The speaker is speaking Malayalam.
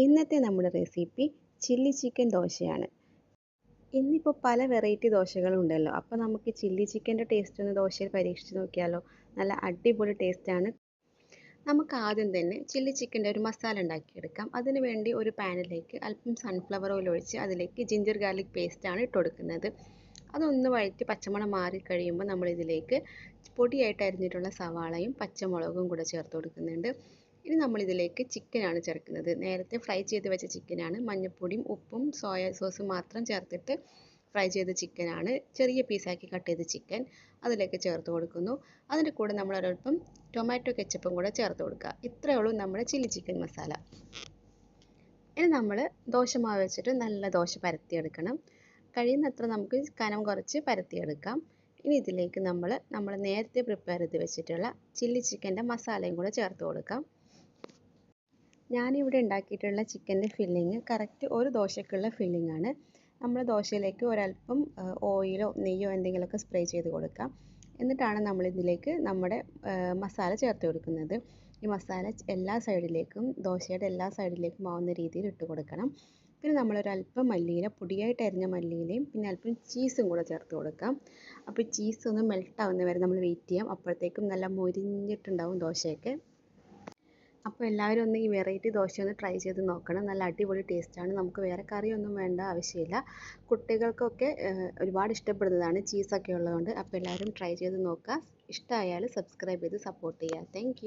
ഇന്നത്തെ നമ്മുടെ റെസിപ്പി ചില്ലി ചിക്കൻ ദോശയാണ്. ഇന്നിപ്പോൾ പല വെറൈറ്റി ദോശകളുണ്ടല്ലോ. അപ്പോൾ നമുക്ക് ചില്ലി ചിക്കൻ്റെ ടേസ്റ്റ് ഒന്ന് ദോശയിൽ പരീക്ഷിച്ച് നോക്കിയാലോ? നല്ല അടിപൊളി ടേസ്റ്റാണ്. നമുക്ക് ആദ്യം തന്നെ ചില്ലി ചിക്കൻ്റെ ഒരു മസാല ഉണ്ടാക്കിയെടുക്കാം. അതിന് വേണ്ടി ഒരു പാനിലേക്ക് അല്പം സൺഫ്ലവർ ഓയിൽ ഒഴിച്ച് അതിലേക്ക് ജിഞ്ചർ ഗാർലിക് പേസ്റ്റാണ് ഇട്ട് കൊടുക്കുന്നത്. അതൊന്ന് വഴറ്റി പച്ചമണം മാറി കഴിയുമ്പോൾ നമ്മളിതിലേക്ക് പൊടിയായിട്ട് അരിഞ്ഞിട്ടുള്ള സവാളയും പച്ചമുളകും കൂടെ ചേർത്ത് കൊടുക്കുന്നുണ്ട്. ഇനി നമ്മളിതിലേക്ക് ചിക്കനാണ് ചേർക്കുന്നത്. നേരത്തെ ഫ്രൈ ചെയ്ത് വെച്ച ചിക്കനാണ്. മഞ്ഞൾപ്പൊടിയും ഉപ്പും സോയ സോസും മാത്രം ചേർത്തിട്ട് ഫ്രൈ ചെയ്ത ചിക്കനാണ്. ചെറിയ പീസാക്കി കട്ട് ചെയ്ത ചിക്കൻ അതിലേക്ക് ചേർത്ത് കൊടുക്കുന്നു. അതിൻ്റെ കൂടെ നമ്മൾ ഒരൽപ്പം ടൊമാറ്റോ കെച്ചപ്പും കൂടെ ചേർത്ത് കൊടുക്കുക. ഇത്രയേ ഉള്ളൂ നമ്മുടെ ചില്ലി ചിക്കൻ മസാല. ഇനി നമ്മൾ ദോശമാവ് വെച്ചിട്ട് നല്ല ദോശ പരത്തിയെടുക്കണം. കഴിയുന്നത്ര നമുക്ക് കനം കുറച്ച് പരത്തിയെടുക്കാം. ഇനി ഇതിലേക്ക് നമ്മൾ നേരത്തെ പ്രിപ്പയർ ചെയ്ത് വെച്ചിട്ടുള്ള ചില്ലി ചിക്കൻ്റെ മസാലയും കൂടെ ചേർത്ത് കൊടുക്കാം. ഞാനിവിടെ ഉണ്ടാക്കിയിട്ടുള്ള ചിക്കൻ്റെ ഫില്ലിങ് കറക്റ്റ് ഒരു ദോശക്കുള്ള ഫില്ലിംഗ് ആണ്. നമ്മൾ ദോശയിലേക്ക് ഒരല്പം ഓയിലോ നെയ്യോ എന്തെങ്കിലുമൊക്കെ സ്പ്രേ ചെയ്ത് കൊടുക്കാം. എന്നിട്ടാണ് നമ്മളിതിലേക്ക് നമ്മുടെ മസാല ചേർത്ത് കൊടുക്കുന്നത്. ഈ മസാല എല്ലാ സൈഡിലേക്കും ദോശയുടെ എല്ലാ സൈഡിലേക്കും ആവുന്ന രീതിയിൽ ഇട്ട് കൊടുക്കണം. പിന്നെ നമ്മളൊരല്പം മല്ലിയില, പൊടിയായിട്ട് അരിഞ്ഞ മല്ലിയിലയും പിന്നെ അല്പം ചീസും കൂടെ ചേർത്ത് കൊടുക്കാം. അപ്പോൾ ചീസ് ഒന്ന് മെൽട്ട് ആവുന്ന വരെ നമ്മൾ വെയിറ്റ് ചെയ്യാം. അപ്പോഴത്തേക്കും നല്ല മൊരിഞ്ഞിട്ടുണ്ടാവും ദോശയൊക്കെ. അപ്പോൾ എല്ലാവരും ഒന്ന് ഈ വെറൈറ്റി ദോശ ഒന്ന് ട്രൈ ചെയ്ത് നോക്കണം. നല്ല അടിപൊളി ടേസ്റ്റാണ്. നമുക്ക് വേറെ കറിയൊന്നും വേണ്ട ആവശ്യമില്ല. കുട്ടികൾക്കൊക്കെ ഒരുപാട് ഇഷ്ടപ്പെടുന്നതാണ് ചീസൊക്കെ ഉള്ളതുകൊണ്ട്. അപ്പോൾ എല്ലാവരും ട്രൈ ചെയ്ത് നോക്കുക. ഇഷ്ടമായാൽ സബ്സ്ക്രൈബ് ചെയ്ത് സപ്പോർട്ട് ചെയ്യുക. താങ്ക്